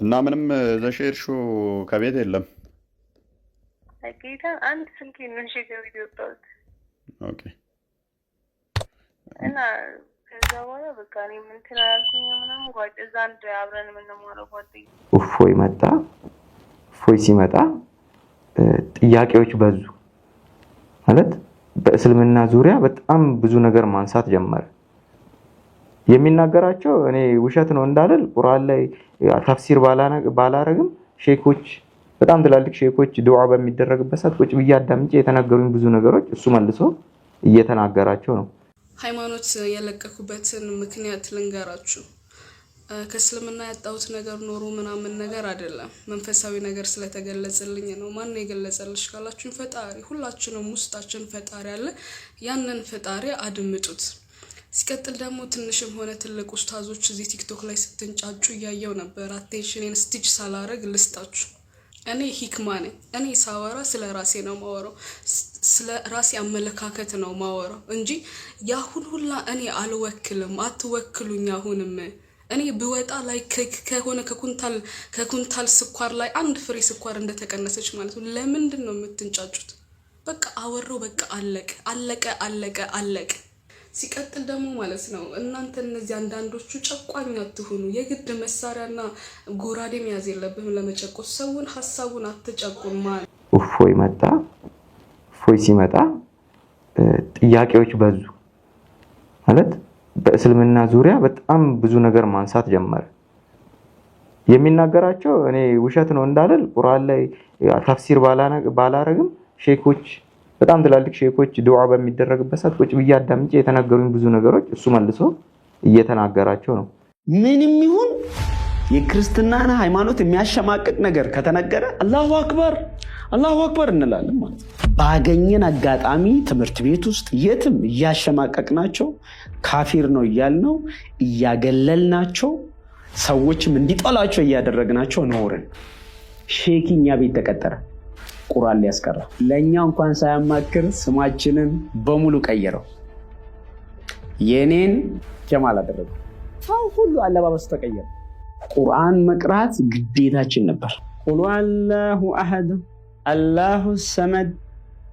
እና ምንም ዘሼርሹ ከቤት የለም። ጌታ አንድ ስልክ ነው ቪዲዮ ወጣሁት። ኦኬ እና ከዛ በኋላ በቃ እኔ ምን ትላለኩኝ ምናምን ጓጭ እዛ አንድ አብረን የምንማረው ጓደኛ እፎይ መጣ። እፎይ ሲመጣ ጥያቄዎች በዙ ማለት በእስልምና ዙሪያ በጣም ብዙ ነገር ማንሳት ጀመረ። የሚናገራቸው እኔ ውሸት ነው እንዳልል ቁርአን ላይ ተፍሲር ባላረግም ሼኮች በጣም ትላልቅ ሼኮች ዱዓ በሚደረግበት ሰዓት ቁጭ ብዬ አዳምጬ የተናገሩኝ ብዙ ነገሮች እሱ መልሶ እየተናገራቸው ነው። ሃይማኖት የለቀኩበትን ምክንያት ልንገራችሁ። ከእስልምና ያጣሁት ነገር ኖሮ ምናምን ነገር አይደለም። መንፈሳዊ ነገር ስለተገለጸልኝ ነው። ማን የገለጸልሽ ካላችሁኝ ፈጣሪ። ሁላችንም ውስጣችን ፈጣሪ አለ። ያንን ፈጣሪ አድምጡት። ሲቀጥል ደግሞ ትንሽም ሆነ ትልቅ ኡስታዞች እዚህ ቲክቶክ ላይ ስትንጫጩ እያየው ነበር። አቴንሽንን ስቲች ሳላረግ ልስጣችሁ። እኔ ሂክማ ነኝ። እኔ ሳወራ ስለ ራሴ ነው ማወራው፣ ስለ ራሴ አመለካከት ነው ማወራው እንጂ ያሁን ሁላ እኔ አልወክልም። አትወክሉኝ። አሁንም እኔ ብወጣ ላይ ከሆነ ከኩንታል ስኳር ላይ አንድ ፍሬ ስኳር እንደተቀነሰች ማለት ነው። ለምንድን ነው የምትንጫጩት? በቃ አወራው። በቃ አለቀ አለቀ አለቀ አለቀ። ሲቀጥል ደግሞ ማለት ነው እናንተ እነዚህ አንዳንዶቹ ጨቋኝ አትሁኑ። የግድ መሳሪያና ጎራዴ መያዝ የለብህም ለመጨቆስ ሰውን ሐሳቡን አትጨቁን ማለት። እፎይ መጣ። እፎይ ሲመጣ ጥያቄዎች በዙ ማለት በእስልምና ዙሪያ በጣም ብዙ ነገር ማንሳት ጀመረ። የሚናገራቸው እኔ ውሸት ነው እንዳልል ቁርአን ላይ ተፍሲር ባላረግም ሼኮች በጣም ትላልቅ ሼኮች ዱዓ በሚደረግበት ሰዓት ቁጭ ብዬ አዳምጬ የተናገሩኝ ብዙ ነገሮች እሱ መልሶ እየተናገራቸው ነው። ምንም ይሁን የክርስትናን ሃይማኖት የሚያሸማቅቅ ነገር ከተነገረ አላሁ አክበር እንላለን ማለት ነው። ባገኘን አጋጣሚ ትምህርት ቤት ውስጥ የትም እያሸማቀቅናቸው ካፊር ነው እያልነው እያገለልናቸው ሰዎችም እንዲጠላቸው እያደረግናቸው ኖርን። ሼኪ እኛ ቤት ተቀጠረ። ቁርአን ሊያስቀራ ለኛ እንኳን ሳያማክር ስማችንን በሙሉ ቀየረው። የኔን ጀማል አደረገው። ሰው ሁሉ አለባበስ ተቀየረ። ቁርአን መቅራት ግዴታችን ነበር። ቁል አላሁ አሐድ አላሁ ሰመድ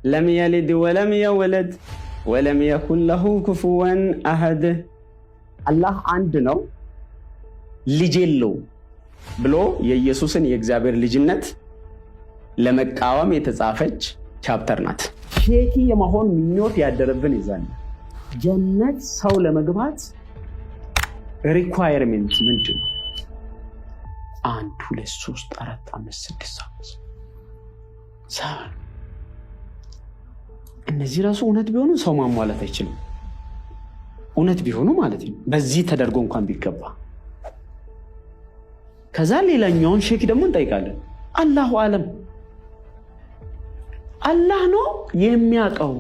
ለም የሊድ ወለም የወለድ ወለም የኩን ለሁ ኩፉወን አሐድ። አላህ አንድ ነው ልጅ የለውም ብሎ የኢየሱስን የእግዚአብሔር ልጅነት ለመቃወም የተጻፈች ቻፕተር ናት። ሼኪ የመሆን ምኞት ያደረብን ይዛል። ጀነት ሰው ለመግባት ሪኳየርመንት ምንድን ነው? 1 2 3 4 5 6 7 እነዚህ ራሱ እውነት ቢሆኑ ሰው ማሟላት አይችልም። እውነት ቢሆኑ ማለት ነው በዚህ ተደርጎ እንኳን ቢገባ። ከዛ ሌላኛውን ሼክ ደግሞ እንጠይቃለን። አላሁ አለም አላህ ነው የሚያውቀው።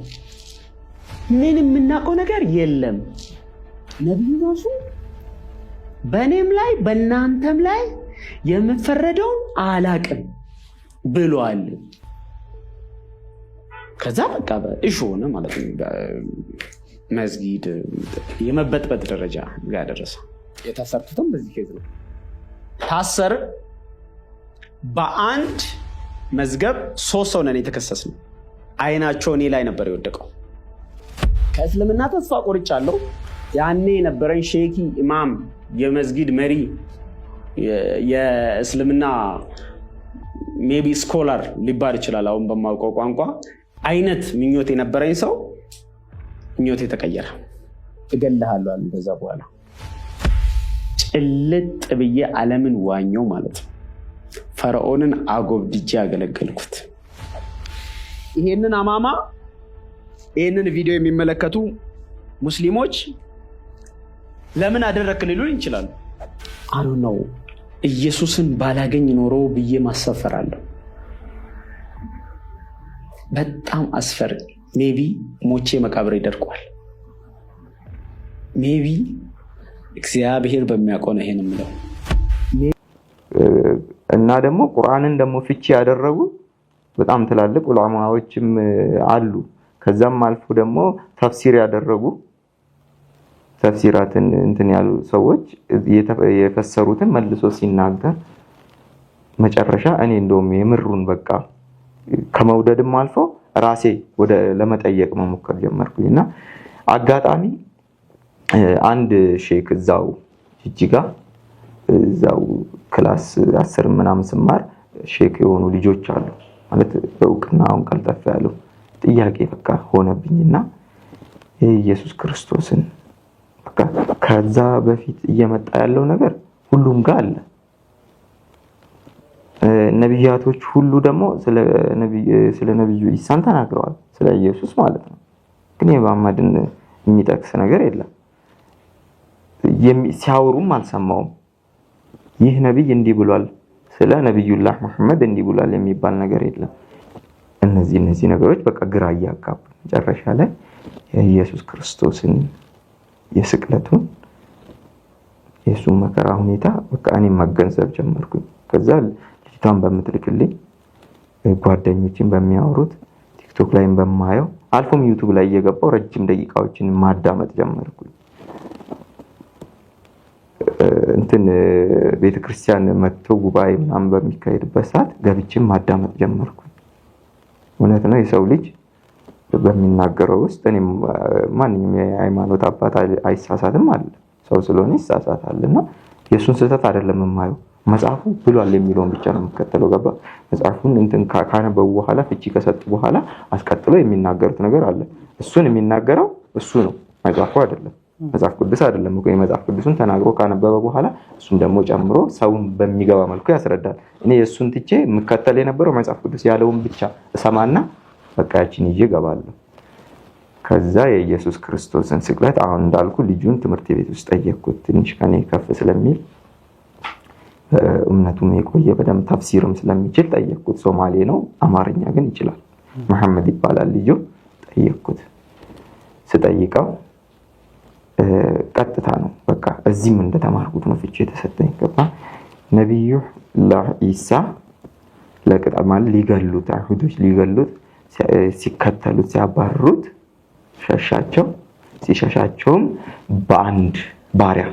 ምን የምናውቀው ነገር የለም። ነብዩ ራሱ በእኔም ላይ በእናንተም ላይ የምፈረደውን አላቅም ብሏል። ከዛ በቃ እሺ ሆነ ማለት ነው። መስጊድ የመበጥበጥ ደረጃ ጋር ደረሰ። የታሰርኩትም በዚህ ኬዝ ነው። ታሰር በአንድ መዝገብ 3 ሰው ነን የተከሰስነው። አይናቸው እኔ ላይ ነበር የወደቀው። ከእስልምና ተስፋ ቆርጫለሁ። ያኔ የነበረኝ ሼኪ ኢማም፣ የመስጊድ መሪ፣ የእስልምና ሜቢ ስኮላር ሊባል ይችላል አሁን በማውቀው ቋንቋ አይነት ምኞት የነበረኝ ሰው ምኞት የተቀየረ። እገልሃለሁ አለ። ከዛ በኋላ ጭልጥ ብዬ ዓለምን ዋኘው ማለት ነው። ፈርዖንን አጎብድጄ ያገለገልኩት። ይሄንን አማማ ይሄንን ቪዲዮ የሚመለከቱ ሙስሊሞች ለምን አደረክ ሊሉን ይችላሉ። አሉ ነው ኢየሱስን ባላገኝ ኖሮ ብዬ ማሰፈራለሁ። በጣም አስፈሪ። ሜቢ ሞቼ መቃብሬ ደርቋል። ሜቢ እግዚአብሔር በሚያውቀው ነው ይሄን የምለው። እና ደግሞ ቁርአንን ደግሞ ፍቺ ያደረጉ በጣም ትላልቅ ዑለማዎችም አሉ። ከዛም አልፎ ደግሞ ተፍሲር ያደረጉ ተፍሲራትን እንትን ያሉ ሰዎች የፈሰሩትን መልሶ ሲናገር መጨረሻ እኔ እንደውም የምሩን በቃ ከመውደድም አልፎ ራሴ ወደ ለመጠየቅ መሞከር ጀመርኩኝና አጋጣሚ አንድ ሼክ እዛው ጅጅጋ እዛው ክላስ 10 ምናምን ስማር ሼክ የሆኑ ልጆች አሉ ማለት በእውቅናውን ቀልጠፍ ያለው ጥያቄ በቃ ሆነብኝና ኢየሱስ ክርስቶስን በቃ ከዛ በፊት እየመጣ ያለው ነገር ሁሉም ጋር አለ ነብያቶች ሁሉ ደግሞ ስለ ነብዩ ኢሳን ተናግረዋል ስለ ኢየሱስ ማለት ነው ግን የመሐመድን የሚጠቅስ ነገር የለም ሲያወሩም አልሰማውም ይህ ነብይ እንዲህ ብሏል ስለ ነብዩላህ መሐመድ እንዲህ ብሏል የሚባል ነገር የለም እነዚህ ነገሮች በቃ ግራ ያጋቡ መጨረሻ ላይ የኢየሱስ ክርስቶስን የስቅለቱን የሱን መከራ ሁኔታ በቃ እኔ መገንዘብ ጀመርኩኝ ከዛ ልጅቷን በምትልክልኝ ጓደኞችን በሚያወሩት ቲክቶክ ላይም በማየው አልፎም ዩቲዩብ ላይ እየገባው ረጅም ደቂቃዎችን ማዳመጥ ጀመርኩኝ እንትን ቤተክርስቲያን መጥቶ ጉባኤ ምናምን በሚካሄድበት ሰዓት ገብቼም ማዳመጥ ጀመርኩኝ እውነት ነው የሰው ልጅ በሚናገረው ውስጥ እኔም ማንኛውም የሃይማኖት አባት አይሳሳትም አለ ሰው ስለሆነ ይሳሳታልና የሱን ስህተት አይደለም የማየው መጽሐፉ ብሏል የሚለውን ብቻ ነው የምከተለው ገባ መጽሐፉን እንትን ካነበው በኋላ ፍቺ ከሰጡ በኋላ አስቀጥሎ የሚናገሩት ነገር አለ እሱን የሚናገረው እሱ ነው መጽሐፉ አይደለም መጽሐፍ ቅዱስ አይደለም እኮ የመጽሐፍ ቅዱስን ተናግሮ ካነበበ በኋላ እሱን ደግሞ ጨምሮ ሰውን በሚገባ መልኩ ያስረዳል እኔ የሱን ትቼ የምከተል የነበረው መጽሐፍ ቅዱስ ያለውን ብቻ እሰማና በቃ ያቺን ይዤ ገባለሁ ከዛ የኢየሱስ ክርስቶስን ስቅለት አሁን እንዳልኩ ልጁን ትምህርት ቤት ውስጥ ጠየቅኩት ትንሽ ከኔ ከፍ ስለሚል እምነቱም የቆየ በደም ተፍሲርም ስለሚችል ጠየቅኩት ሶማሌ ነው አማርኛ ግን ይችላል መሐመድ ይባላል ልጁ ጠየቅኩት ስጠይቀው ቀጥታ ነው በቃ እዚህም እንደተማርኩት ነው ፍቺ የተሰጠኝ ገባ ነብዩ ኢሳ ለቅጣማል ሊገሉት አይሁዶች ሊገሉት ሲከተሉት ሲያባሩት ሸሻቸው ሲሸሻቸውም በአንድ ባሪያ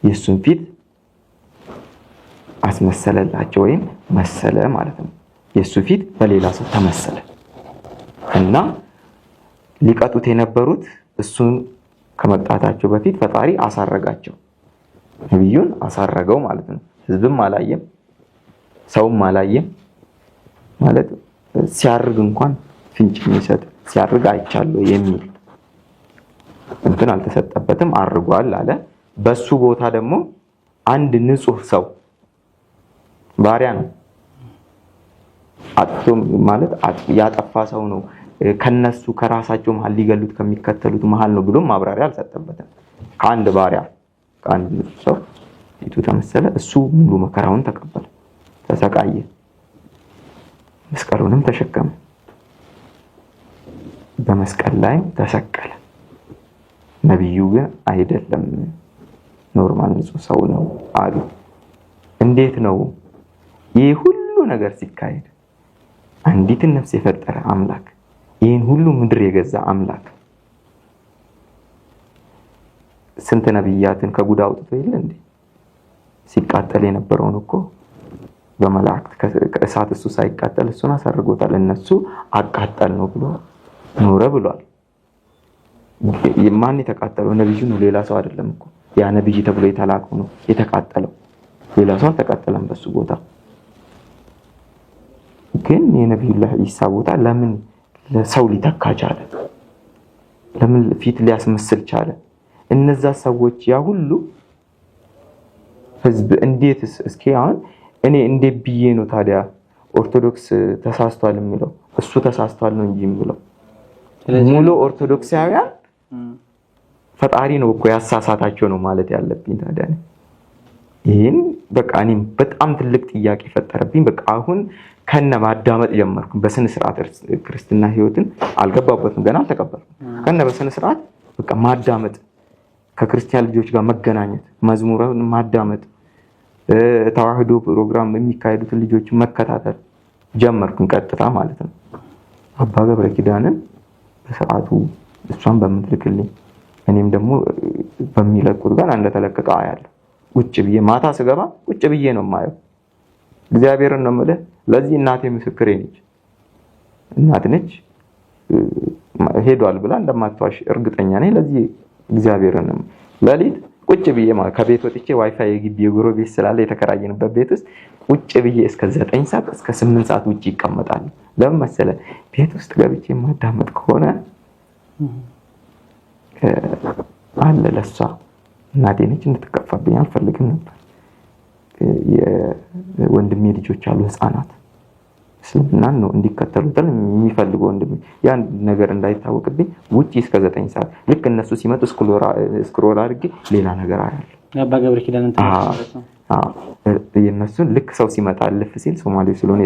የሱን ፊት አስመሰለላቸው ወይም መሰለ ማለት ነው የሱ ፊት በሌላ ሰው ተመሰለ እና ሊቀጡት የነበሩት እሱን ከመቅጣታቸው በፊት ፈጣሪ አሳረጋቸው ነብዩን አሳረገው ማለት ነው ህዝብም አላየም ሰውም አላየም ማለት ሲያርግ እንኳን ፍንጭ የሚሰጥ ሲያርግ አይቻለሁ የሚል እንትን አልተሰጠበትም አርጓል አለ በሱ ቦታ ደግሞ አንድ ንጹህ ሰው ባሪያ ነው አጥቶ ማለት ያጠፋ ሰው ነው ከነሱ ከራሳቸው መሃል ሊገሉት ከሚከተሉት መሃል ነው ብሎ ማብራሪያ አልሰጠበትም ከአንድ ባሪያ ከአንድ ሰው ፊቱ ተመሰለ እሱ ሙሉ መከራውን ተቀበለ ተሰቃየ መስቀሉንም ተሸከመ በመስቀል ላይ ተሰቀለ ነብዩ ግን አይደለም ኖርማል ንጹህ ሰው ነው አሉ እንዴት ነው ይህ ሁሉ ነገር ሲካሄድ አንዲትን ነፍስ የፈጠረ አምላክ ይህን ሁሉ ምድር የገዛ አምላክ ስንት ነብያትን ከጉዳ አውጥቶ ይል እንዴ ሲቃጠል የነበረውን እኮ በመላእክት ከእሳት እሱ ሳይቃጠል እሱን አሰርጎታል እነሱ አቃጠል ነው ብሎ ኖረ ብሏል የማን የተቃጠለው ነብዩ ነው ሌላ ሰው አይደለም እኮ ያ ነብይ ተብሎ የተላከው ነው የተቃጠለው ሌላ ሰው ተቃጠለም በሱ ቦታ ግን የነብዩላህ ኢሳ ቦታ ለምን ለሰው ሊተካ ቻለ ለምን ፊት ሊያስመስል ቻለ እነዛ ሰዎች ያ ሁሉ ህዝብ እንዴት እስኪ አሁን እኔ እንዴት ብዬ ነው ታዲያ ኦርቶዶክስ ተሳስቷል የሚለው እሱ ተሳስቷል ነው እንጂ የሚለው ሙሉ ኦርቶዶክሳውያን ፈጣሪ ነው እኮ ያሳሳታቸው ነው ማለት ያለብኝ ታዲያ ይሄን በቃ እኔም በጣም ትልቅ ጥያቄ ፈጠረብኝ በቃ አሁን ከነ ማዳመጥ ጀመርኩ በስነ ስርዓት ክርስትና ህይወትን አልገባበትም ገና አልተቀበልኩም ከነ በስነ ስርዓት በቃ ማዳመጥ ከክርስቲያን ልጆች ጋር መገናኘት መዝሙራን ማዳመጥ ተዋህዶ ፕሮግራም የሚካሄዱትን ልጆች መከታተል ጀመርኩ ቀጥታ ማለት ነው አባ ገብረ ኪዳንን በሰዓቱ እሷን በመትልክልኝ እኔም ደግሞ በሚለቁት ጋር እንደተለቀቀ አያለሁ ቁጭ ብዬ ማታ ስገባ ቁጭ ብዬ ነው ማየው እግዚአብሔርን ነው የምልህ። ለዚህ እናቴ ምስክሬ ነች። እናት ነች ሄዷል ብላ እንደማትዋሽ እርግጠኛ ነኝ። ለዚህ እግዚአብሔርን ለሊት ቁጭ ብዬ ማለት ከቤት ወጥቼ ዋይፋይ የግቢ የጎረቤት ስላለ የተከራየንበት ቤት ውስጥ ቁጭ ብዬ እስከ 9 ሰዓት እስከ 8 ሰዓት ውጪ ይቀመጣል። ለምን መሰለ? ቤት ውስጥ ገብቼ ማዳመጥ ከሆነ አለ ለሷ እናቴ ነች እንድትከፋብኝ አልፈልግም ነበር። የወንድሜ ልጆች አሉ ህፃናት እስልምናን ነው እንዲከተሉት የሚፈልጉ ወንድሜ ያን ነገር እንዳይታወቅብኝ ውጪ እስከ 9 ሰዓት ልክ እነሱ ሲመጡ ስክሮል አድርጌ ሌላ ነገር አያለሁ። አባ ገብረ ኪዳን የነሱን ልክ ሰው ሲመጣ አልፍ ሲል ሶማሌ ስለሆነ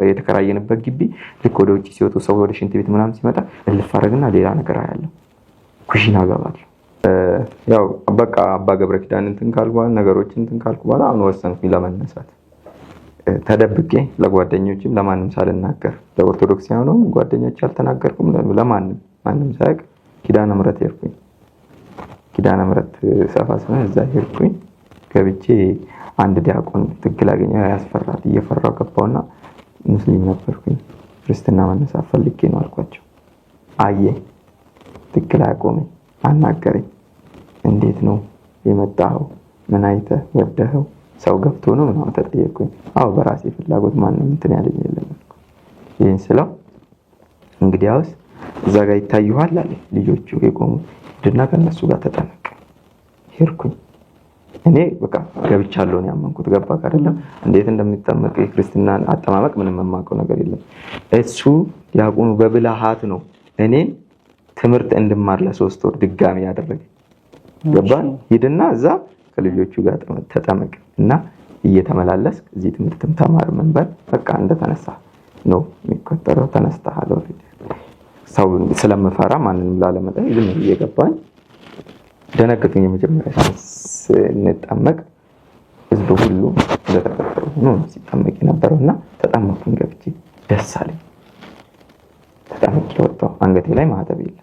የተከራየንበት ግቢ ልክ ወደ ውጪ ሲወጡ ሰው ወደ ሽንት ቤት ምናምን ሲመጣ እልፍ አደረግና ሌላ ነገር አያለሁ። ኩሽና ገባለሁ። ያው በቃ አባ ገብረ ኪዳን እንትን ካልኳል ነገሮችን እንትን ካልኩ በኋላ አሁን ወሰንኩኝ ለመነሳት ተደብቄ ለጓደኞችም ለማንም ሳልናገር ለኦርቶዶክሳውያኑም ጓደኞች አልተናገርኩም። ማንም ሳያውቅ ኪዳነ ምሕረት ሄድኩኝ። ኪዳነ ምሕረት ሰፋስነ እዛ ሄድኩኝ። ገብቼ አንድ ዲያቆን ትግል አገኘ። ያስፈራል። እየፈራው ገባውና ሙስሊም ነበርኩኝ ክርስትና መነሳት ፈልጌ ነው አልኳቸው። አየ ትግል አቆመኝ። አናገረኝ። እንዴት ነው የመጣው? ምን አይተህ ወደኸው? ሰው ገብቶ ነው ምናምን ተጠየቅኩኝ። አዎ በራሴ ፍላጎት ማንንም እንትን ያለኝ የለም። ይሄን ስለው እንግዲያውስ እዛ ጋር ይታዩሃል አለ ልጆቹ የቆሙ ድና ከነሱ ጋር ተጠመቅ። ሄድኩኝ። እኔ በቃ ገብቻለሁ ነው ያመንኩት። ገባ አይደለም እንዴት እንደሚጠመቅ የክርስትናን አጠማመቅ ምንም የማውቀው ነገር የለም። እሱ ዲያቆኑ በብልሃት ነው እኔን ትምህርት እንድማር ለ3 ወር ድጋሚ ያደረገ። ገባ ሂድና እዛ ከልጆቹ ጋር ተጠመቅ እና እየተመላለስ እዚህ ትምህርትም ተማር መንበር በቃ እንደተነሳ ነው የሚቆጠረው። ተነስተሃል ኦሬዲ ሰው ስለምፈራ ማንንም ላለመጠየቅ ዝም ብዬ ገባኝ። ደነገጥኩኝ። የመጀመሪያ ስንጠመቅ ህዝቡ ሁሉ እንደተፈጠረው ነው ሲጠመቅ የነበረውና ተጠመቅኩኝ። ገብቼ ደስ አለኝ። ተጠመቅ ወጣሁ። አንገቴ ላይ ማህተብ የለም።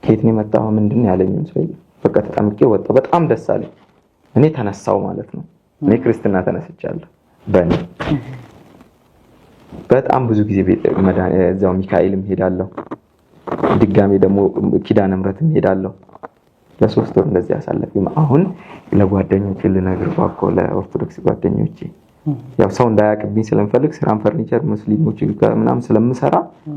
ከየት ነው የመጣው ምንድነው ያለኝም ሰው የለም። በቃ ተጠምቄ ወጣሁ። በጣም ደስ አለኝ። እኔ ተነሳው ማለት ነው። እኔ ክርስትና ተነስቻለሁ። በእኔ በጣም ብዙ ጊዜ እዛው ሚካኤልም ሄዳለሁ። ድጋሜ ደግሞ ኪዳነ ምሕረትም ሄዳለሁ። ለ3 ወር እንደዚህ አሳለፍኩኝ። አሁን ለጓደኞቼ ልነግር ባኮ ለኦርቶዶክስ ጓደኞቼ ያው ሰው እንዳያቅብኝ ስለምፈልግ ስራም ፈርኒቸር ሙስሊሞች ጋር ምናምን ስለምሰራ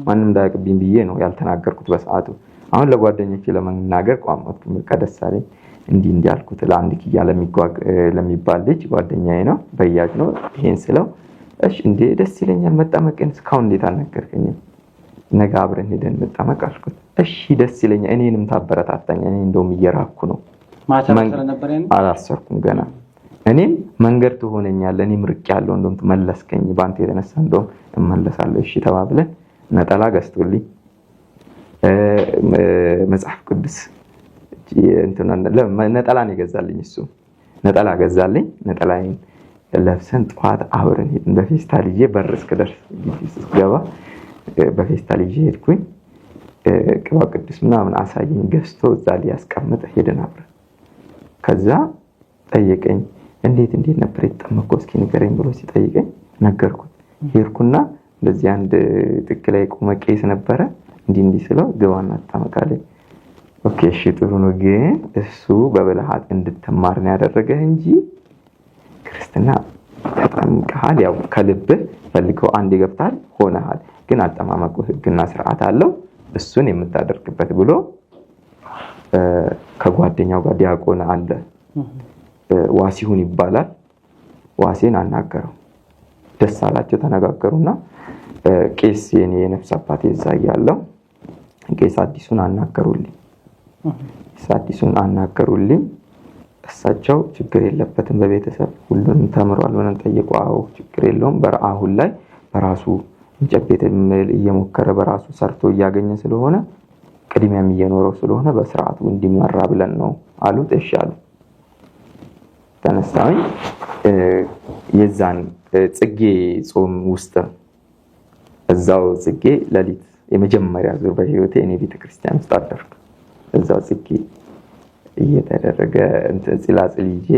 ማንንም እንዳያቅብኝ ብዬ ነው ያልተናገርኩት በሰዓቱ። አሁን ለጓደኞቼ ለመናገር ቋመጥኩ። በቃ ደስ አለኝ። እንዲህ አልኩት። ለአንድ ኪያ ለሚባል ልጅ ጓደኛዬ ነው በያጅ ነው። ይሄን ስለው እሺ እንዴ ደስ ይለኛል መጠመቅን እስካሁን እንዴት አልነገርከኝም? ነገ አብረን ሄደን መጠመቅ አልኩት። እሺ ደስ ይለኛል። እኔንም ታበረታታኝ። እኔ እንደውም እየራኩ ነው አላሰርኩም ገና። እኔም መንገድ ትሆነኛለህ። እኔም ርቅ ያለው እንደውም ተመለስከኝ ባንተ የተነሳ እንደውም እመለሳለሁ። እሺ ተባብለን ነጠላ ገዝቶልኝ መጽሐፍ ቅዱስ ነጠላ ነው የገዛልኝ። እሱ ነጠላ ገዛልኝ። ነጠላዬን ለብሰን ጠዋት አብረን ሄድን። በፌስታል ይዤ በር እስክደርስ ገባ በፌስታል ይዤ ሄድኩኝ። ቅባ ቅዱስ ምናምን አሳየኝ ገዝቶ እዛ ላይ ያስቀምጠ ሄደን አብረን። ከዛ ጠየቀኝ እንዴት ነበር የተጠመቀው እስኪ ንገረኝ ብሎ ሲጠይቀኝ ነገርኩት። ሄድኩና እንደዚህ አንድ ጥቅ ላይ ቆመ ቄስ ነበረ። እንዲህ ስለው ግባና ተጠመቃለኝ። ኦኬ እሺ ጥሩ ነው፣ ግን እሱ በብልሃት እንድትማር ነው ያደረገህ እንጂ ክርስትና ተጠምቀሃል ያው ከልብህ ፈልገው አንድ ይገብታል ሆነሃል፣ ግን አጠማመቁ ህግና ስርዓት አለው እሱን የምታደርግበት ብሎ ከጓደኛው ጋር ዲያቆን አለ ዋሲሁን ይባላል። ዋሴን አናገረው። ደስ አላቸው ተነጋገሩና ቄስ የኔ የነፍስ አባቴ እዛ ያለው ቄስ አዲሱን አናገሩልኝ። እሳቸው ችግር የለበትም በቤተሰብ ሁሉንም ተምሯል ምንም ጠይቋው ችግር የለውም። አሁን ላይ በራሱ እንጨት ቤት እየሞከረ በራሱ ሰርቶ እያገኘ ስለሆነ ቅድሚያም እየኖረው ስለሆነ በስርዓቱ እንዲመራ ብለን ነው አሉት። እሺ አሉ። ተነሳኝ። የዛን ጽጌ ጾም ውስጥ እዛው ጽጌ ለሊት የመጀመሪያ ዙር በህይወቴ እኔ ቤተክርስቲያን ውስጥ አደርኩ። እዛው ጽጌ እየተደረገ ጽላጽል ይዤ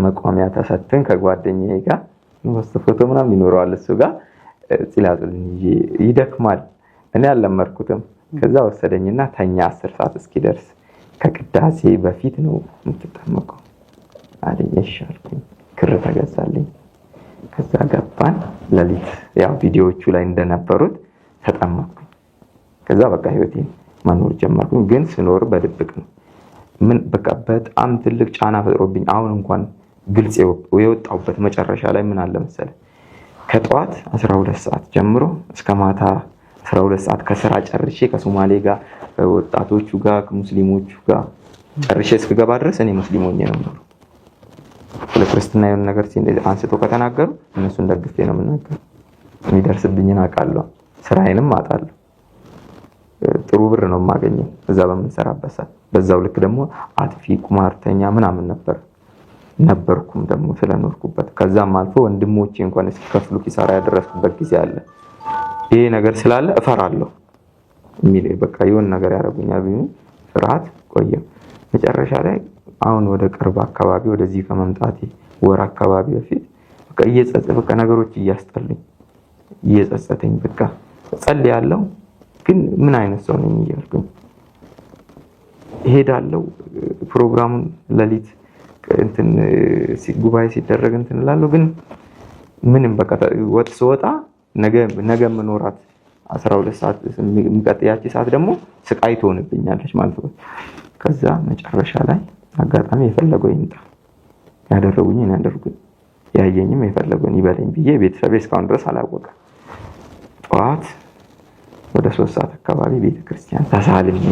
መቋሚያ ተሰጥተን ከጓደኛዬ ጋር ነው ፎቶ ምናምን ይኖረዋል እሱ ጋር ጽላጽል ይደክማል እኔ አልለመድኩትም ከዛ ወሰደኝና ተኛ 10 ሰዓት እስኪደርስ ከቅዳሴ በፊት ነው የምትጠመቀው አለኝ እሻልኩኝ ክር ተገዛልኝ ከዛ ገባን ለሊት ያው ቪዲዮዎቹ ላይ እንደነበሩት ተጠመቅኩኝ ከዛ በቃ ህይወቴን መኖር ጀመርኩኝ ግን ስኖር በድብቅ ነው ምን በቃ በጣም ትልቅ ጫና ፈጥሮብኝ አሁን እንኳን ግልጽ የወጣውበት መጨረሻ ላይ ምን አለ መሰለ ከጧት 12 ሰዓት ጀምሮ እስከ ማታ 12 ሰዓት ከስራ ጨርሼ ከሶማሌ ጋር ወጣቶቹ ጋር ከሙስሊሞቹ ጋር ጨርሼ እስከገባ ድረስ እኔ ሙስሊም ሆኜ ነው የምኖረው ለክርስቲና የሆነ ነገር አንስቶ ከተናገሩ እነሱን ደግፌ ነው የምናገረው የሚደርስብኝን አውቃለሁ ስራዬንም አጣለሁ ጥሩ ብር ነው የማገኘው እዛ በመንሰራበት ሰዓት በዛው ልክ ደግሞ አጥፊ ቁማርተኛ ምናምን ነበርኩም ደግሞ ስለኖርኩበት ከዛም አልፎ ወንድሞቼ እንኳን እስከፍሉ ኪሳራ ያደረስኩበት ጊዜ አለ ይሄ ነገር ስላለ እፈራለሁ ሚል በቃ የሆነ ነገር ያረጉኛል ቢሉ ፍርሃት ቆየ መጨረሻ ላይ አሁን ወደ ቅርብ አካባቢ ወደዚህ ከመምጣቴ ወር አካባቢ በፊት በቃ በቃ ነገሮች እየጸጸተኝ በቃ ጸልያለሁ ግን ምን አይነት ሰው ነኝ እያልኩኝ ሄዳለሁ ፕሮግራሙን ለሊት እንትን ጉባኤ ሲደረግ እንትን እላለሁ ግን ምንም በቃ ወጣ ነገ መኖራት 12 ሰዓት ምቀጥያቺ ሰዓት ደግሞ ስቃይ ትሆንብኛለች ማለት ነው ከዛ መጨረሻ ላይ አጋጣሚ የፈለገው ይምጣ ያደረጉኝ ያየኝም የፈለገውን ይበለኝ ብዬ ቤተሰቤ እስካሁን ድረስ አላወቀ ጧት ወደ 3 ሰዓት አካባቢ ቤተክርስቲያን ተሳልሜ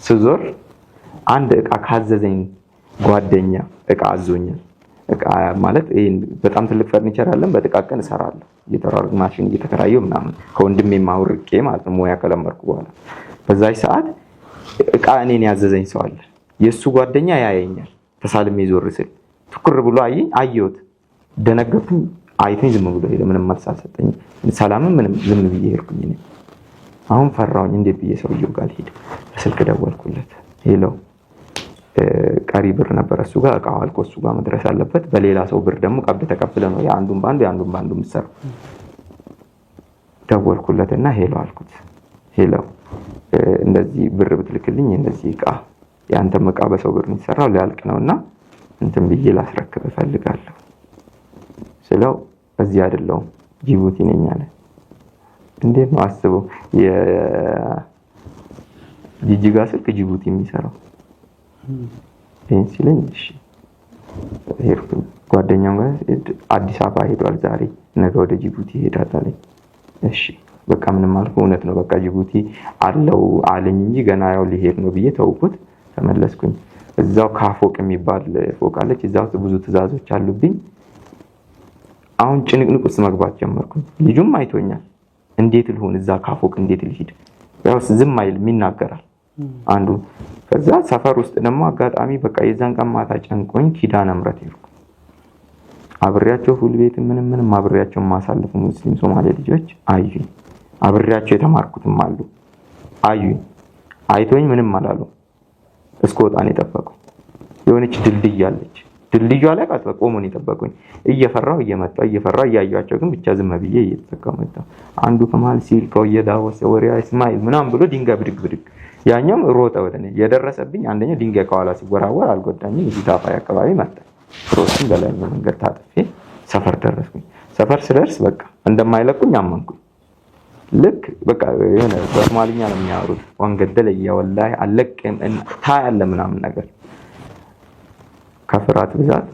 ስዞር አንድ እቃ ካዘዘኝ ጓደኛ እቃ አዞኛል እቃ ማለት ይሄን በጣም ትልቅ ፈርኒቸር አለን በጥቃቀን እሰራለሁ እየተራረግ ማሽን እየተከራየው ምናምን ከወንድሜ ማውርቄ ማለት ነው ሞያ ከለመርኩ በኋላ በዛይ ሰዓት እቃ እኔን ያዘዘኝ ሰው አለ የሱ ጓደኛ ያየኛል ተሳልሜ ዞር ስል ትኩር ብሎ አየሁት ደነገጥኩኝ አይተኝ ዝም ብሎ ሄደ ምንም መልስ አልሰጠኝ ሰላም ምንም ዝም ብዬ ሄድኩኝ እኔ አሁን ፈራውኝ እንዴት ብዬ ሰውየው ጋር ሄድ ስልክ ደወልኩለት ሄሎ ቀሪ ብር ነበር እሱ ጋር እቃው አልቆ እሱ ጋር መድረስ አለበት በሌላ ሰው ብር ደግሞ ቀብድ ተቀብለ ነው ያንዱን ባንዱ ምሰራው ደወልኩለትና ሄሎ አልኩት ሄሎ እንደዚህ ብር ብትልክልኝ እንደዚህ እቃ ያንተም እቃ በሰው ብር የሚሰራው ሊያልቅ ነውና እንትን ብዬ ላስረክብ እፈልጋለሁ ስለው እዚህ አይደለም ጅቡቲ ነኝ አለ እንዴት ነው አስበው የጂጂጋ ስልክ ጅቡቲ የሚሰራው ሲለኝ እሺ ሄድኩ ጓደኛው ጋር አዲስ አበባ ሄዷል ዛሬ ነገ ወደ ጅቡቲ ሄዳል አለኝ እሺ በቃ ምንም አልኩ እውነት ነው በቃ ጅቡቲ አለው አለኝ እንጂ ገና ያው ሊሄድ ነው ብዬ ተውኩት ተመለስኩኝ እዛው ካፎቅ የሚባል ፎቅ አለች እዛው ብዙ ትዕዛዞች አሉብኝ አሁን ጭንቅንቅ ውስጥ መግባት ጀመርኩኝ ልጁም አይቶኛል እንዴት ልሆን እዛ ካፎቅ እንዴት ልሂድ ያው ዝም አይል ይናገራል አንዱ ከዛ ሰፈር ውስጥ ደግሞ አጋጣሚ በቃ የዛን ቀን ማታ ጨንቆኝ ኪዳነ ምሕረት ሄድኩ አብሬያቸው ሁሉ ቤት ምንም አብሬያቸው ማሳለፉ ሙስሊም ሶማሌ ልጆች አዩኝ አብሬያቸው የተማርኩትም አሉ አዩኝ አይቶኝ ምንም አላሉ እስኮጣን የጠበቁ የሆነች ድልድይ አለች ድልድዩ ላይ ቆሞን የጠበቁኝ እየፈራው እያያቸው ግን ብቻ ዝም ብዬ እየተጠቀመው አንዱ ከማል ሲል ከየዳወሰ ወሪያ እስማኤል ምናምን ብሎ ድንጋይ ብድግ ያኛም ሮጠ ወደኔ የደረሰብኝ አንደኛ ድንጋይ ከኋላ ሲወራወር አልጎዳኝም እዚህ ዳፋይ አካባቢ መጣ ሮጥን በላይኛው መንገድ ታጥፌ ሰፈር ደረስኩኝ ሰፈር ስደርስ በቃ እንደማይለቁኝ አመንኩኝ ልክ በቃ የሆነ በሶማሊኛ ነው የሚያወሩት ወንገደለ ያወላሂ አለቀም ታያለ ምናምን ነገር ከፍራት ብዛት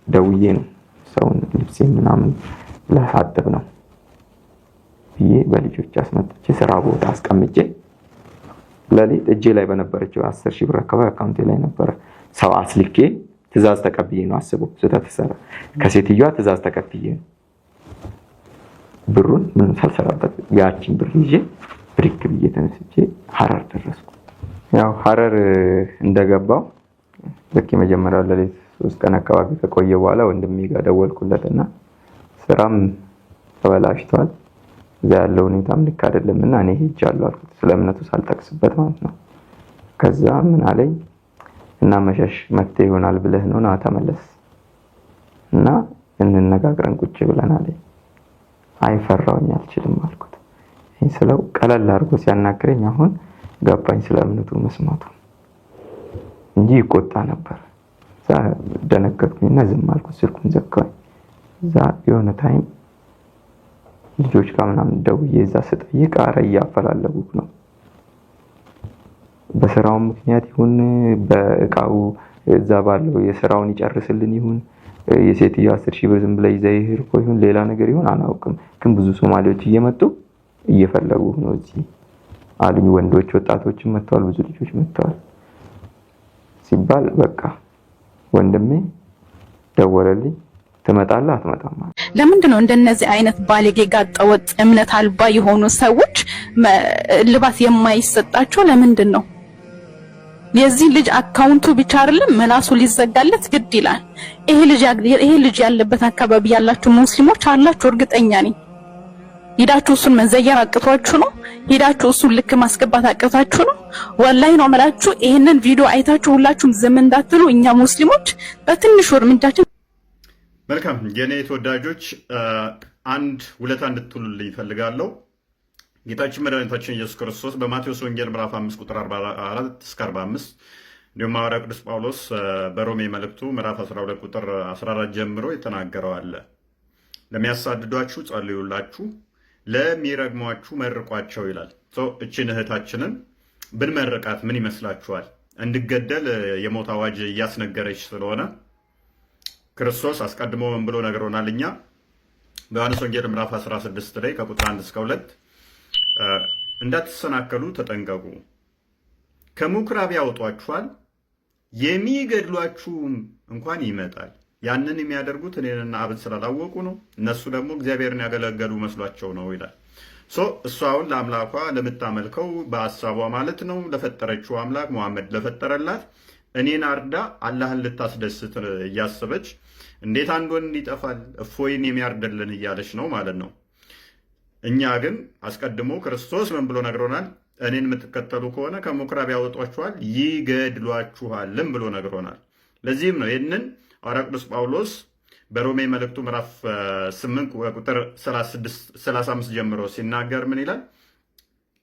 ደውዬ ነው ሰውን ልብሴ ምናምን ለሳጥብ ነው ይሄ በልጆች አስመጥቼ ስራ ቦታ አስቀምጬ ለሊት እጄ ላይ በነበረችው 10000 ብር አካባቢ አካውንቴ ላይ ነበር ሰው አስልኬ ትዛዝ ተቀብዬ ነው አስበው ስለተሰራ ከሴትዮዋ ትዛዝ ተቀብዬ ብሩን ምን ሳልሰራበት ያቺን ብር ይዤ ብሪክ ብዬ ተነስቼ ሐረር ደረስኩ ያው ሐረር እንደገባው ለኪ መጀመሪያ ለሊት 3 ቀን አካባቢ ከቆየ በኋላ ወንድሜ ጋር ደወልኩለትና ስራም ተበላሽቷል ያለው ሁኔታም ልክ አይደለምና እኔ ሄጃለሁ አልኩት ስለምነቱ ሳልጠቅስበት ማለት ነው ከዛ ምን አለኝ እና መሸሽ መፍትሄ ይሆናል ብለህ ነው ና ተመለስ እና እንነጋግረን ቁጭ ብለናል። አይፈራውኝ አልችልም አልኩት። ይሄን ስለው ቀለል አድርጎ ሲያናግረኝ አሁን ገባኝ ስለ እምነቱ መስማቱ እንጂ ይቆጣ ነበር። ደነገጥኩኝና ዝም አልኩት። ስልኩን ዘጋኝ። እዛ የሆነ ታይም ልጆች ጋር ምናምን ደውዬ እዛ ስጠይቅ አረ እያፈላለጉት ነው። በስራው ምክንያት ይሁን በእቃው እዛ ባለው የስራውን ይጨርስልን ይሁን የሴትዮ 10,000 ብር ዝም ብለ ይዘህ ይሁን ሌላ ነገር ይሁን አላውቅም፣ ግን ብዙ ሶማሌዎች እየመጡ እየፈለጉ ነው እዚህ አሉኝ። ወንዶች ወጣቶችም መጥተዋል፣ ብዙ ልጆች መጥተዋል ሲባል በቃ ወንድሜ ደወለልኝ። ትመጣለህ አትመጣም? ለምንድን ነው እንደነዚህ አይነት ባለጌ ጋጠወጥ እምነት አልባ የሆኑ ሰዎች ልባት የማይሰጣቸው? ለምንድን ነው የዚህ ልጅ አካውንቱ ብቻ አይደለም መላሱ ሊዘጋለት ግድ ይላል? ይሄ ልጅ ያለበት አካባቢ ያላችሁ ሙስሊሞች አላችሁ፣ እርግጠኛ ነኝ። ሄዳችሁ እሱን መዘየር አቅቷችሁ ነው? ሄዳችሁ እሱን ልክ ማስገባት አቅቷችሁ ነው? ወላሂ ነው መላችሁ። ይሄንን ቪዲዮ አይታችሁ ሁላችሁም ዝም እንዳትሉ። እኛ ሙስሊሞች በትንሹ እርምጃችን መልካም የኔ ተወዳጆች አንድ ውለታ እንድትሉልኝ ይፈልጋለሁ። ጌታችን መድኃኒታችን ኢየሱስ ክርስቶስ በማቴዎስ ወንጌል ምዕራፍ 5 ቁጥር 44 እስከ 45 እንዲሁም ሐዋርያው ቅዱስ ጳውሎስ በሮሜ መልእክቱ ምዕራፍ 12 ቁጥር 14 ጀምሮ የተናገረው አለ። ለሚያሳድዷችሁ ጸልዩላችሁ፣ ለሚረግሟችሁ መርቋቸው ይላል። እችን እህታችንን ብንመርቃት ምን ይመስላችኋል? እንድገደል የሞት አዋጅ እያስነገረች ስለሆነ ክርስቶስ አስቀድሞ ምን ብሎ ነግሮናል? እኛ በዮሐንስ ወንጌል ምዕራፍ 16 ላይ ከቁጥር 1 እስከ 2 እንዳትሰናከሉ ተጠንቀቁ፣ ከምኵራብ ያወጧችኋል፣ የሚገድሏችሁም እንኳን ይመጣል። ያንን የሚያደርጉት እኔንና አብን ስላላወቁ ነው፣ እነሱ ደግሞ እግዚአብሔርን ያገለገሉ መስሏቸው ነው ይላል። እሷ አሁን ለአምላኳ ለምታመልከው በሀሳቧ ማለት ነው ለፈጠረችው አምላክ ሙሐመድ ለፈጠረላት እኔን አርዳ አላህን ልታስደስት እያሰበች እንዴት አንድ ወንድ ይጠፋል እፎይን የሚያርድልን እያለች ነው ማለት ነው። እኛ ግን አስቀድሞ ክርስቶስ ምን ብሎ ነግሮናል? እኔን የምትከተሉ ከሆነ ከምኵራብ ያወጧችኋል ይገድሏችኋልም ብሎ ነግሮናል። ለዚህም ነው ይህንን ሐዋርያው ቅዱስ ጳውሎስ በሮሜ መልእክቱ ምዕራፍ 8 ቁጥር 35 ጀምሮ ሲናገር ምን ይላል?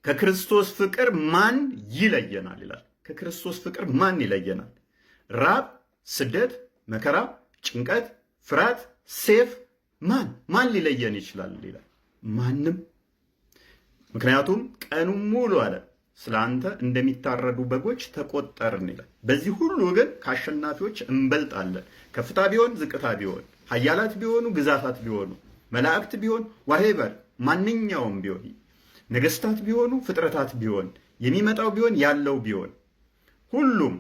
ከክርስቶስ ፍቅር ማን ይለየናል ይላል። ከክርስቶስ ፍቅር ማን ይለየናል? ራብ፣ ስደት፣ መከራ፣ ጭንቀት፣ ፍርሃት፣ ሴፍ ማን ሊለየን ይችላል ይላል? ማንም። ምክንያቱም ቀኑን ሙሉ አለ ስለ አንተ እንደሚታረዱ በጎች ተቆጠርን ይላል። በዚህ ሁሉ ግን ከአሸናፊዎች እንበልጣለን። ከፍታ ቢሆን ዝቅታ ቢሆን፣ ኃያላት ቢሆኑ ግዛታት ቢሆኑ፣ መላእክት ቢሆን ዋሄበር ማንኛውም ቢሆን፣ ነገስታት ቢሆኑ ፍጥረታት ቢሆን፣ የሚመጣው ቢሆን ያለው ቢሆን ሁሉም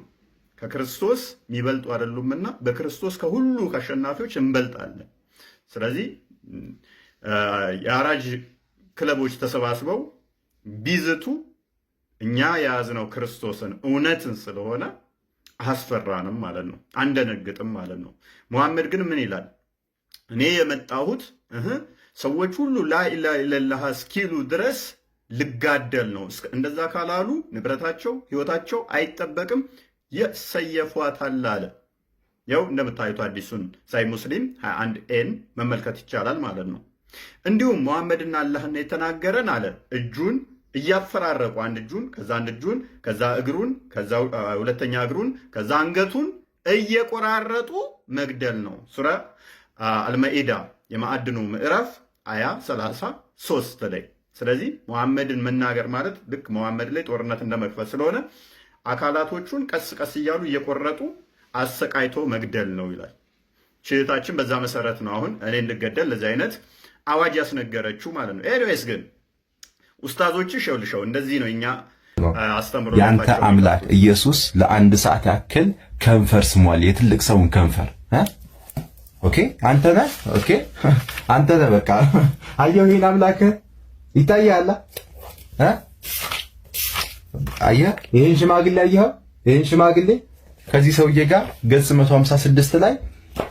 ከክርስቶስ የሚበልጡ አይደሉምና በክርስቶስ ከሁሉ ከአሸናፊዎች እንበልጣለን። ስለዚህ የአራጅ ክለቦች ተሰባስበው ቢዝቱ እኛ የያዝነው ክርስቶስን እውነትን ስለሆነ አያስፈራንም ማለት ነው፣ አንደነግጥም ማለት ነው። ሙሐመድ ግን ምን ይላል? እኔ የመጣሁት ሰዎች ሁሉ ላኢላሃ ኢለላህ እስኪሉ ድረስ ልጋደል ነው። እንደዛ ካላሉ ንብረታቸው ህይወታቸው አይጠበቅም፣ የሰየፏታል አለ። ያው እንደምታዩት አዲሱን ሳይ ሙስሊም 21 መመልከት ይቻላል ማለት ነው። እንዲሁም ሙሐመድና አላህን የተናገረን አለ እጁን እያፈራረቁ አንድ እጁን ከዛ አንድ እጁን ከዛ እግሩን ከዛ ሁለተኛ እግሩን ከዛ አንገቱን እየቆራረጡ መግደል ነው። ሱራ አልማኢዳ የማዕድኑ ምዕራፍ አያ 33 ላይ። ስለዚህ ሙሐመድን መናገር ማለት ልክ ሙሐመድ ላይ ጦርነት እንደመክፈት ስለሆነ አካላቶቹን ቀስ ቀስ እያሉ እየቆረጡ አሰቃይቶ መግደል ነው ይላል። ችህታችን በዛ መሰረት ነው አሁን እኔ እንድገደል ለዚህ አይነት አዋጅ ያስነገረችው ማለት ነው። ኤኒዌይስ ግን ኡስታዞችሽ ይኸውልሽው እንደዚህ ነው እኛ አስተምሮ ያንተ አምላክ ኢየሱስ ለአንድ ሰዓት ያክል ከንፈር ስሟል፣ የትልቅ ሰውን ከንፈር። ኦኬ አንተ ነህ፣ ኦኬ አንተ ነህ። በቃ አየሁ ይሄን አምላክ ይታያል። አየህ ይሄን ሽማግሌ አየኸው? ይሄን ሽማግሌ ከዚህ ሰውዬ ጋር ገጽ 156 ላይ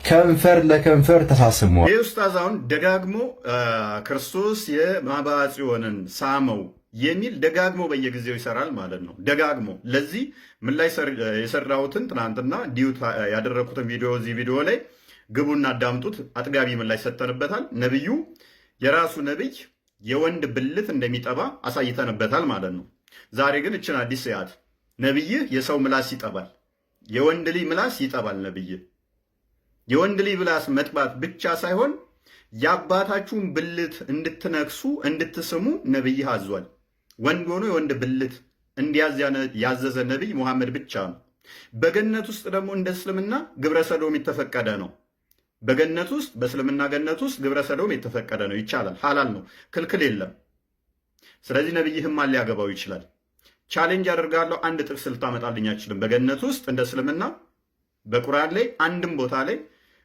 ከንፈር ለከንፈር ተሳስመዋል። ይህ ኡስታዝ አሁን ደጋግሞ ክርስቶስ የማባጽዮንን ሳመው የሚል ደጋግሞ በየጊዜው ይሰራል ማለት ነው። ደጋግሞ ለዚህ ምን ላይ የሰራሁትን ትናንትና ዲዩት ያደረኩትን ቪዲዮ እዚህ ቪዲዮ ላይ ግቡና አዳምጡት። አጥጋቢ ምላሽ ሰጠንበታል። ነብዩ የራሱ ነብይ የወንድ ብልት እንደሚጠባ አሳይተንበታል ማለት ነው። ዛሬ ግን እችን አዲስ ያት ነብይህ የሰው ምላስ ይጠባል፣ የወንድ ልጅ ምላስ ይጠባል። ነብይህ የወንድ ልጅ ምላስ መጥባት ብቻ ሳይሆን የአባታችሁን ብልት እንድትነክሱ እንድትስሙ ነብይህ አዟል። ወንድ ሆኖ የወንድ ብልት እንዲያዝ ያዘዘ ነብይ ሙሐመድ ብቻ ነው። በገነት ውስጥ ደግሞ እንደ እስልምና ግብረ ሰዶም የተፈቀደ ነው። በገነት ውስጥ በእስልምና ገነት ውስጥ ግብረ ሰዶም የተፈቀደ ነው፣ ይቻላል፣ ሐላል ነው፣ ክልክል የለም። ስለዚህ ነብይህም ማን ሊያገባው ይችላል? ቻሌንጅ አደርጋለሁ። አንድ ጥቅስ ልታመጣልኝ አትችልም። በገነት ውስጥ እንደ እስልምና በቁርአን ላይ አንድም ቦታ ላይ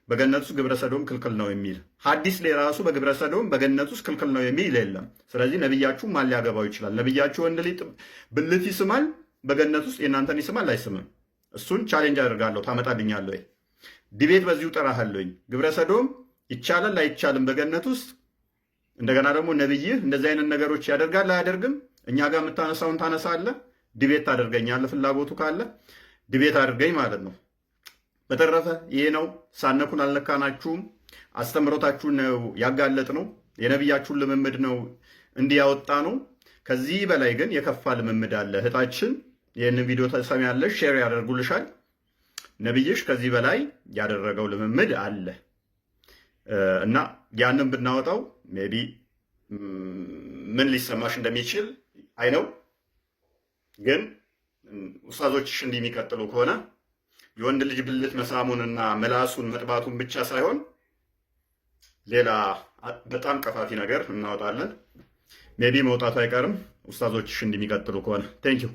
በገነት ውስጥ ግብረ ሰዶም ክልክል ነው የሚል ሐዲስ ላይ ራሱ በግብረ ሰዶም በገነት ውስጥ ክልክል ነው የሚል የለም። ስለዚህ ነብያችሁ ማን ሊያገባው ይችላል? ነብያችሁ ወንድ ልጅ ብልት ይስማል፣ በገነት ውስጥ የእናንተን ይስማል አይስምም? እሱን ቻሌንጅ አደርጋለሁ። ታመጣልኛለህ ወይ? ዲቤት በዚሁ ጠራሃለኝ። ግብረ ሰዶም ይቻላል አይቻልም በገነት ውስጥ? እንደገና ደግሞ ነብይህ እንደዚህ አይነት ነገሮች ያደርጋል አያደርግም? እኛ ጋር የምታነሳውን ታነሳለህ፣ ዲቤት ታደርገኛለህ። ፍላጎቱ ካለ ዲቤት አድርገኝ ማለት ነው። በተረፈ ይሄ ነው። ሳነኩን አልነካናችሁም። አስተምሮታችሁን ነው ያጋለጥ ነው። የነብያችሁን ልምምድ ነው እንዲያወጣ ነው። ከዚህ በላይ ግን የከፋ ልምምድ አለ። እህታችን ይህንን ቪዲዮ ተሰሚያለሽ፣ ሼር ያደርጉልሻል። ነብይሽ ከዚህ በላይ ያደረገው ልምምድ አለ እና ያንን ብናወጣው ሜቢ ምን ሊሰማሽ እንደሚችል አይነው። ግን ኡስታዞችሽ እንዲህ የሚቀጥሉ ከሆነ የወንድ ልጅ ብልት መሳሙንና ምላሱን መጥባቱን ብቻ ሳይሆን ሌላ በጣም ቀፋፊ ነገር እናወጣለን። ሜቢ መውጣቱ አይቀርም ኡስታዞችሽ እንዲህ የሚቀጥሉ ከሆነ። ቴንኪው